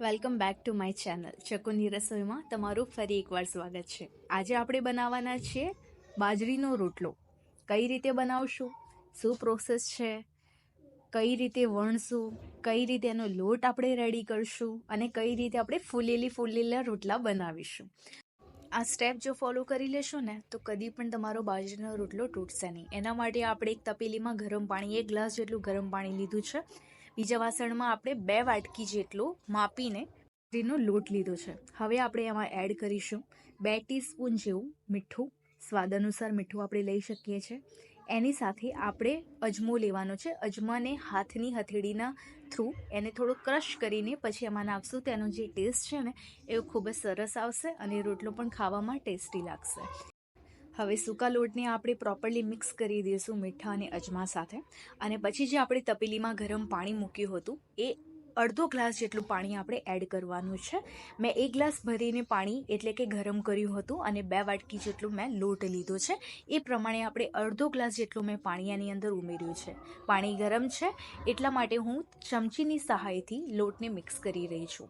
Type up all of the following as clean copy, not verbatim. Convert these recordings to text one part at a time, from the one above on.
Welcome back to my channel ચકુની રસોઈમાં તમારું ફરી એકવાર સ્વાગત છે. આજે આપણે બનાવવાના છીએ બાજરીનો રોટલો. કઈ રીતે બનાવશું, શું પ્રોસેસ છે, કઈ રીતે વણશું, કઈ રીતે એનો લોટ આપણે રેડી કરશું અને કઈ રીતે આપણે ફૂલેલા રોટલા બનાવીશું. આ સ્ટેપ જો ફોલો કરી લેશો ને તો કદી પણ તમારો બાજરીનો રોટલો તૂટશે નહીં. એના માટે આપણે એક તપેલીમાં ગરમ પાણી 1 ગ્લાસ જેટલું ગરમ પાણી લીધું છે. બીજા વાસણમાં આપણે 2 વાટકી જેટલો માપીને બાજરીનો લોટ લીધો છે. હવે આપણે એમાં એડ કરીશું 2 ટીસ્પૂન જેવું મીઠું. સ્વાદ અનુસાર મીઠું આપણે લઈ શકીએ છીએ. એની સાથે આપણે અજમો લેવાનો છે. અજમાને હાથની હથેળીના થ્રુ એને થોડું ક્રશ કરીને પછી એમાં નાખશું. તેનો જે ટેસ્ટ છે ને એ ખૂબ જ સરસ આવશે અને રોટલો પણ ખાવામાં ટેસ્ટી લાગશે. હવે સૂકા લોટને આપણે પ્રોપરલી મિક્સ કરી દઈશું મીઠા અને અજમા સાથે. અને પછી જે આપણે તપેલીમાં ગરમ પાણી મૂક્યું હતું એ અડધો ગ્લાસ જેટલું પાણી આપણે એડ કરવાનું છે. મેં 1 ગ્લાસ ભરીને પાણી એટલે કે ગરમ કર્યું હતું અને 2 વાટકી જેટલું મેં લોટ લીધો છે. એ પ્રમાણે આપણે અડધો ગ્લાસ જેટલું મેં પાણી એની અંદર ઉમેર્યું છે. પાણી ગરમ છે એટલા માટે હું ચમચીની સહાયથી લોટને મિક્સ કરી રહી છું.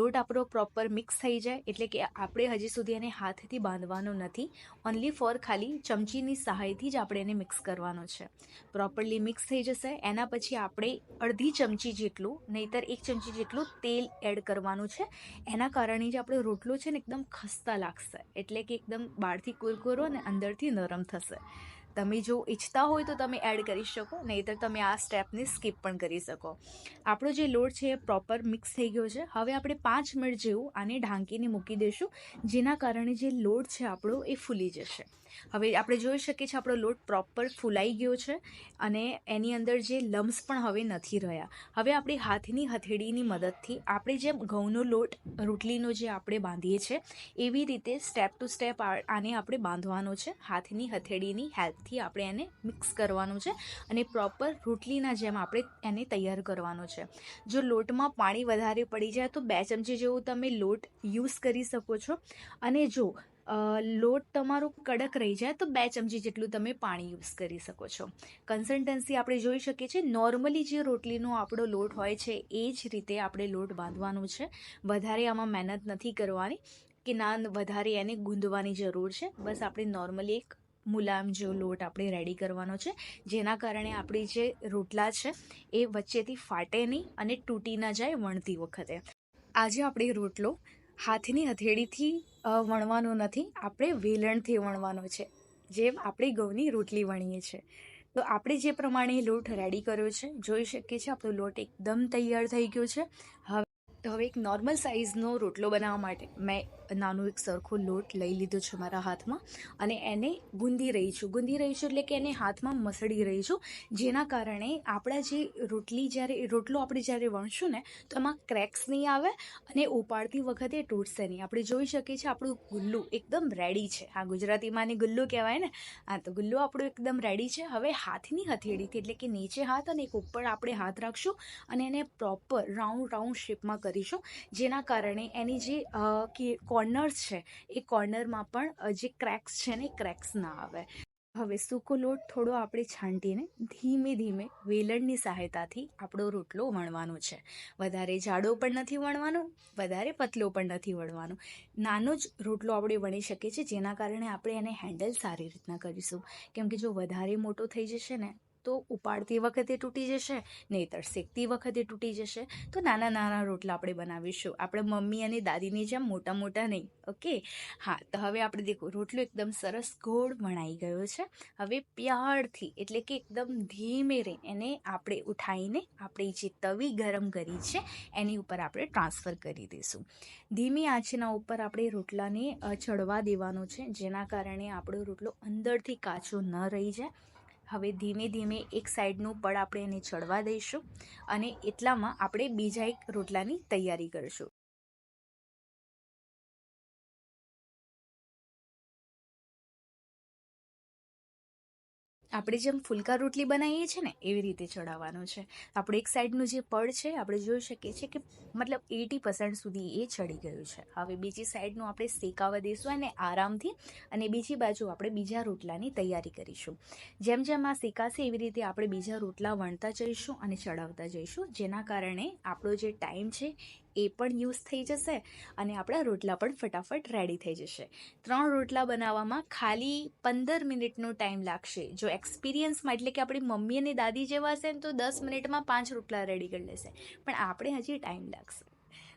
લોટ આપણો પ્રોપર મિક્સ થઈ જાય એટલે કે આપણે હજી સુધી એને હાથથી બાંધવાનો નથી. ઓનલી ફોર ખાલી ચમચીની સહાયથી જ આપણે એને મિક્સ કરવાનો છે. પ્રોપરલી મિક્સ થઈ જશે એના પછી આપણે અડધી ચમચી જેટલું નહીંતર 1 ચમચી જેટલું તેલ એડ કરવાનું છે. એના કારણે જે આપણો રોટલો છે ને એકદમ ખસ્તા લાગશે, એટલે કે એકદમ બહારથી કુરકુરો અને અંદરથી નરમ થશે. તમે જો ઈચ્છતા હોય તો તમે એડ કરી શકો, નહીંતર તમે આ સ્ટેપને સ્કીપ પણ કરી શકો. આપણો જે લોટ છે એ પ્રોપર મિક્સ થઈ ગયો છે. હવે આપણે 5 મિનિટ જેવું આને ઢાંકીને મૂકી દઈશું, જેના કારણે જે લોટ છે આપણો એ ફૂલી જશે. હવે આપણે જોઈ શકીએ છીએ આપણો લોટ પ્રોપર ફૂલાઈ ગયો છે અને એની અંદર જે લમ્સ પણ હવે નથી રહ્યા. હવે આપણી હાથની હથેળીની મદદથી આપણે જેમ ઘઉંનો લોટ રોટલીનો જે આપણે બાંધીએ છીએ એવી રીતે સ્ટેપ ટુ સ્ટેપ આને આપણે બાંધવાનો છે. હાથની હથેળીની હેલ્પથી આપણે એને મિક્સ કરવાનું છે અને પ્રોપર રોટલીના જેમ આપણે એને તૈયાર કરવાનો છે. જો લોટમાં પાણી વધારે પડી જાય તો 2 ચમચી જેવું તમે લોટ યુઝ કરી શકો છો. અને જો લોટ તમારો કડક રહી જાય તો 2 ચમચી જેટલું તમે પાણી યુઝ કરી શકો છો. કન્સિસ્ટન્સી આપણે જોઈ શકીએ છીએ. નોર્મલી જે રોટલીનો આપણો લોટ હોય છે એ જ રીતે આપણે લોટ બાંધવાનો છે. વધારે આમાં મહેનત નથી કરવાની કે ના વધારે એને ગૂંધવાની જરૂર છે. બસ આપણે નોર્મલી એક મુલાયમ જેવો લોટ આપણે રેડી કરવાનો છે, જેના કારણે આપણી જે રોટલા છે એ વચ્ચેથી ફાટે નહીં અને તૂટી ના જાય વણતી વખતે. આજે આપણે રોટલો હાથની હથેળીથી વણવાનો નથી, આપણે વેલણથી વણવાનો છે, જેમ આપણે ઘઉંની રોટલી વણીએ છીએ. તો આપણે જે પ્રમાણે લોટ રેડી કર્યો છે જોઈ શકીએ છીએ આપણો લોટ એકદમ તૈયાર થઈ ગયો છે. હવે એક નોર્મલ સાઇઝનો રોટલો બનાવવા માટે મેં નાનું એક સરખો લોટ લઈ લીધો છે મારા હાથમાં અને એને ગૂંધી રહી છું એટલે કે એને હાથમાં મસળી રહી છું, જેના કારણે આપણા જે રોટલો આપણે જ્યારે વણશું ને તો એમાં ક્રેક્સ નહીં આવે અને ઉપાડતી વખતે તૂટશે નહીં. આપણે જોઈ શકીએ છીએ આપણું ગુલ્લું એકદમ રેડી છે. હા, ગુજરાતીમાં આને ગુલ્લું કહેવાય ને. હા, તો ગુલ્લું આપણું એકદમ રેડી છે. હવે હાથની હથેળીથી એટલે કે નીચે હાથ અને એક ઉપર આપણે હાથ રાખશું અને એને પ્રોપર રાઉન્ડ શેપમાં કરીશું, જેના કારણે એની જે કોર્નર્સ છે એ કોર્નરમાં પણ જે ક્રેક્સ છે ને એ ક્રેક્સ ના આવે. હવે સૂકો લોટ થોડો આપણે છાંટીને ધીમે ધીમે વેલણની સહાયતાથી આપણો રોટલો વણવાનો છે. વધારે જાડો પણ નથી વણવાનો, વધારે પતલો પણ નથી વણવાનો. નાનો જ રોટલો આપણે વણી શકીએ છીએ, જેના કારણે આપણે એને હેન્ડલ સારી રીતના કરીશું. કેમ કે જો વધારે મોટો થઈ જશે ને તો ઉપાડતી વખતે તૂટી જશે, નહીંતર શેકતી વખતે તૂટી જશે. તો નાના રોટલા આપણે બનાવીશું, આપણે મમ્મી અને દાદીની જેમ મોટા નહીં. ઓકે, હા. તો હવે આપણે દેખો રોટલો એકદમ સરસ ગોળ વણાઈ ગયો છે. હવે પ્યારથી એટલે કે એકદમ ધીમે રહીને એને આપણે ઉઠાવીને આપણી જે તવી ગરમ કરી છે એની ઉપર આપણે ટ્રાન્સફર કરી દઈશું. ધીમી આંચના ઉપર આપણે રોટલાને ચડવા દેવાનો છે, જેના કારણે આપણો રોટલો અંદરથી કાચો ન રહી જાય. હવે ધીમે ધીમે એક સાઈડનું પડ આપણે એને ચડવા દઈશું અને એટલામાં આપણે બીજા એક રોટલાની તૈયારી કરીશું. આપણે જેમ ફુલકા રોટલી બનાવીએ છીએ ને એવી રીતે ચડાવવાનું છે. આપણે એક સાઈડનું જે પડ છે આપણે જોઈ શકીએ છીએ કે મતલબ 80% સુધી એ ચડી ગયું છે. હવે બીજી સાઈડનું આપણે શેકાવા દઈશું અને આરામથી, અને બીજી બાજુ આપણે બીજા રોટલાની તૈયારી કરીશું. જેમ જેમ આ શેકાશે એવી રીતે આપણે બીજા રોટલા વણતા જઈશું અને ચડાવતા જઈશું, જેના કારણે આપણો જે ટાઈમ છે એ પણ યુઝ થઈ જશે અને આપણા રોટલા પણ ફટાફટ રેડી થઈ જશે. 3 રોટલા બનાવવામાં ખાલી 15 મિનિટનો ટાઈમ લાગશે. જો એક્સપિરિયન્સમાં એટલે કે આપણી મમ્મી અને દાદી જેવા હશે ને તો 10 મિનિટમાં 5 રોટલા રેડી કરી લેશે, પણ આપણે હજી ટાઈમ લાગશે.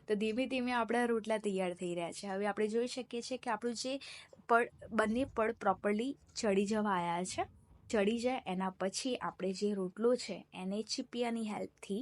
તો ધીમે ધીમે આપણા રોટલા તૈયાર થઈ રહ્યા છે. હવે આપણે જોઈ શકીએ છીએ કે આપણું જે બંને પડ પ્રોપરલી ચડી જવા આવ્યા છે. ચડી જાય એના પછી આપણે જે રોટલો છે એને ચીપિયાની હેલ્પથી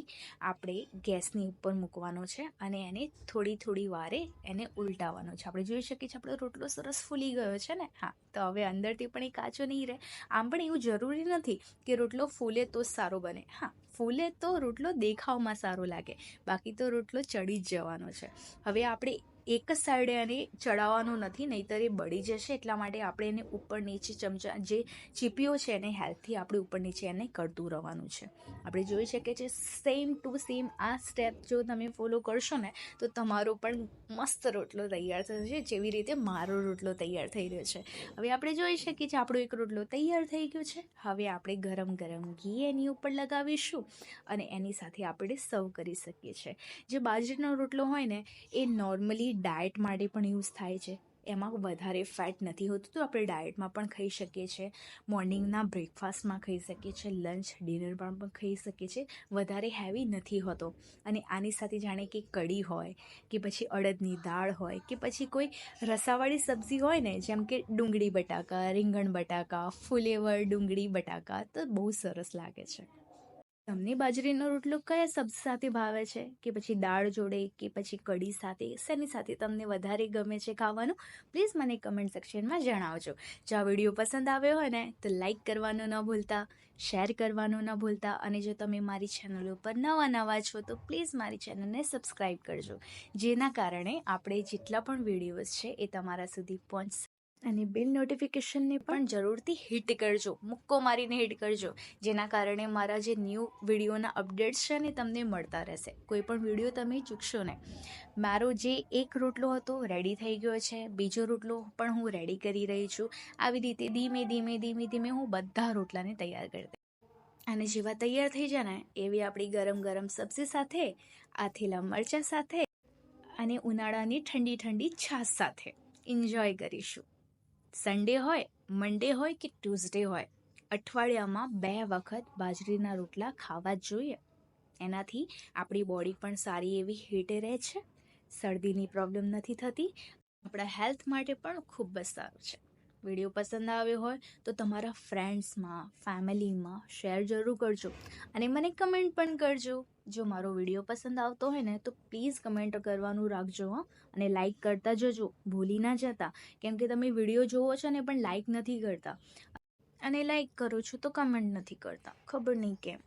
આપણે ગેસની ઉપર મૂકવાનો છે અને એને થોડી વારે એને ઉલટાવવાનો છે. આપણે જોઈ શકીએ છીએ આપણો રોટલો સરસ ફૂલી ગયો છે ને. હા, તો હવે અંદરથી પણ એ કાચો નહીં રહે. આમ પણ એવું જરૂરી નથી કે રોટલો ફૂલે તો જ સારો બને. હા, ફૂલે તો રોટલો દેખાવમાં સારો લાગે, બાકી તો રોટલો ચડી જ જવાનો છે. હવે આપણે એક જ સાઈડે એને ચડાવવાનું નથી, નહીંતર એ બળી જશે. એટલા માટે આપણે એને ઉપર નીચે ચમચા જે ચીપીઓ છે એને હેલ્પથી આપણે ઉપર નીચે એને કરતું રહેવાનું છે. આપણે જોઈ શકીએ છીએ સેમ ટુ સેમ આ સ્ટેપ જો તમે ફોલો કરશો ને તો તમારો પણ મસ્ત રોટલો તૈયાર થશે, જેવી રીતે મારો રોટલો તૈયાર થઈ રહ્યો છે. હવે આપણે જોઈ શકીએ છીએ આપણો એક રોટલો તૈયાર થઈ ગયો છે. હવે આપણે ગરમ ગરમ ઘી એની ઉપર લગાવીશું અને એની સાથે આપણે સર્વ કરી શકીએ છીએ. જે બાજરીનો રોટલો હોય ને એ નોર્મલી ડાયટ માટે પણ યુઝ થાય છે. એમાં વધારે ફેટ નથી હોતું, તો આપણે ડાયટમાં પણ ખાઈ શકીએ છીએ, મોર્નિંગના બ્રેકફાસ્ટમાં ખાઈ શકીએ છીએ, લંચ ડિનરમાં પણ ખાઈ શકીએ છીએ. વધારે હેવી નથી હોતો અને આની સાથે જાણે કે કઢી હોય કે પછી અડદની દાળ હોય કે પછી કોઈ રસાવાળી સબ્જી હોય ને, જેમ કે ડુંગળી બટાકા, રીંગણ બટાકા, ફુલેવર ડુંગળી બટાકા, તો બહુ સરસ લાગે છે. તમને બાજરીનો રોટલો કયા સબ્જી સાથે ભાવે છે, કે પછી દાળ જોડે કે પછી કઢી સાથે, શેની સાથે તમને વધારે ગમે છે ખાવાનું? પ્લીઝ મને કમેન્ટ સેક્શનમાં જણાવજો. જો આ વિડીયો પસંદ આવ્યો હોય ને તો લાઈક કરવાનું ન ભૂલતા, શેર કરવાનું ન ભૂલતા, અને જો તમે મારી ચેનલ ઉપર નવા છો તો પ્લીઝ મારી ચેનલને સબસ્ક્રાઈબ કરજો, જેના કારણે આપણે જેટલા પણ વિડીયોઝ છે એ તમારા સુધી પહોંચશે. અને બેલ નોટિફિકેશનને પણ જરૂરથી હિટ કરજો, મુક્કો મારીને હિટ કરજો, જેના કારણે મારા જે ન્યૂ વિડીયોના અપડેટ્સ છે ને તમને મળતા રહેશે. કોઈ પણ વિડીયો તમે ચૂકશો ને. મારો જે એક રોટલો હતો રેડી થઈ ગયો છે, બીજો રોટલો પણ હું રેડી કરી રહી છું. આવી રીતે ધીમે હું બધા રોટલાને તૈયાર કરી દઈશ. અને જેવા તૈયાર થઈ જાય ને એવી આપણી ગરમ ગરમ સબ્જી સાથે, આથેલા મરચાં સાથે અને ઉનાળાની ઠંડી છાશ સાથે એન્જોય કરીશું. સન્ડે હોય, મંડે હોય કે ટ્યુઝડે હોય, અઠવાડિયામાં 2 વખત બાજરીના રોટલા ખાવા જ જોઈએ. એનાથી આપણી બોડી પણ સારી એવી હીટ રહે છે, શરદીની પ્રોબ્લેમ નથી થતી, આપણા હેલ્થ માટે પણ ખૂબ જ સારું છે. વિડીયો પસંદ આવ્યો હોય તો તમારા ફ્રેન્ડ્સમાં, ફેમિલીમાં શેર જરૂર કરજો અને મને કમેન્ટ પણ કરજો. જો મારો વિડીયો પસંદ આવતો હોય ને તો પ્લીઝ કમેન્ટ કરવાનું રાખજો અને લાઈક કરતા જજો, ભૂલી ના જતા, કેમ કે તમે વિડીયો જોવો છો ને પણ લાઈક નથી કરતા, અને લાઈક કરો છો તો કમેન્ટ નથી કરતા, ખબર નહીં કેમ.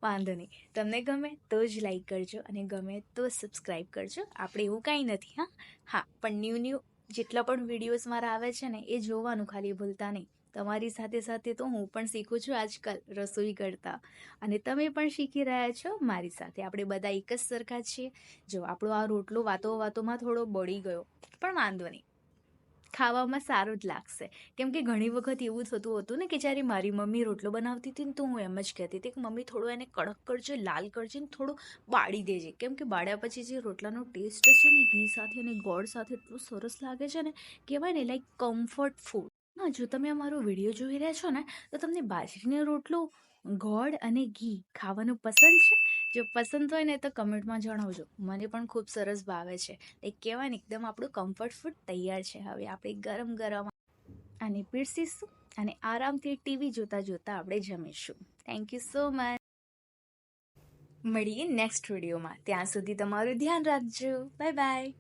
વાંધો નહીં, તમને ગમે તો જ લાઈક કરજો અને ગમે તો સબસ્ક્રાઈબ કરજો. આપણે એવું કાંઈ નથી. હા, પણ ન્યૂ જેટલા પણ વિડીયોઝ મારા આવે છે ને એ જોવાનું ખાલી ભૂલતા નહીં. તમારી સાથે તો હું પણ શીખું છું આજકાલ રસોઈ કરતા, અને તમે પણ શીખી રહ્યા છો મારી સાથે. આપણે બધા એક જ સરખા છીએ. જો આપણો આ રોટલો વાતોમાં થોડો બળી ગયો, પણ વાંધો નહીં, ખાવામાં સારું જ લાગશે. કેમ કે ઘણી વખત એવું થતું હતું ને કે જ્યારે મારી મમ્મી રોટલો બનાવતી હતી ને તો હું એમ જ કહેતી હતી કે મમ્મી થોડો એને કડક કરજે, લાલ કરજે ને થોડો બાળી દેજે, કેમ કે બાળ્યા પછી જે રોટલાનો ટેસ્ટ છે ને ઘી સાથે અને ગોળ સાથે એટલું સરસ લાગે છે ને, કહેવાય ને લાઈક કમ્ફર્ટ ફૂડ. હા, જો તમે અમારો વિડીયો જોઈ રહ્યા છો ને તો તમને બાજરીનો રોટલો, ગોળ અને ઘી ખાવાનું પસંદ છે? જો પસંદ હોય ને તો કમેન્ટમાં જણાવજો, મને પણ ખૂબ સરસ ભાવે છે. એક કહેવાય ને એકદમ આપણું કમ્ફર્ટ ફૂડ તૈયાર છે. હવે આપણે ગરમ આને પીરસીશું અને આરામથી ટીવી જોતા આપણે જમીશું. Thank you so much. મળીએ નેક્સ્ટ વિડીયોમાં. ત્યાં સુધી તમારું ધ્યાન રાખજો. Bye by.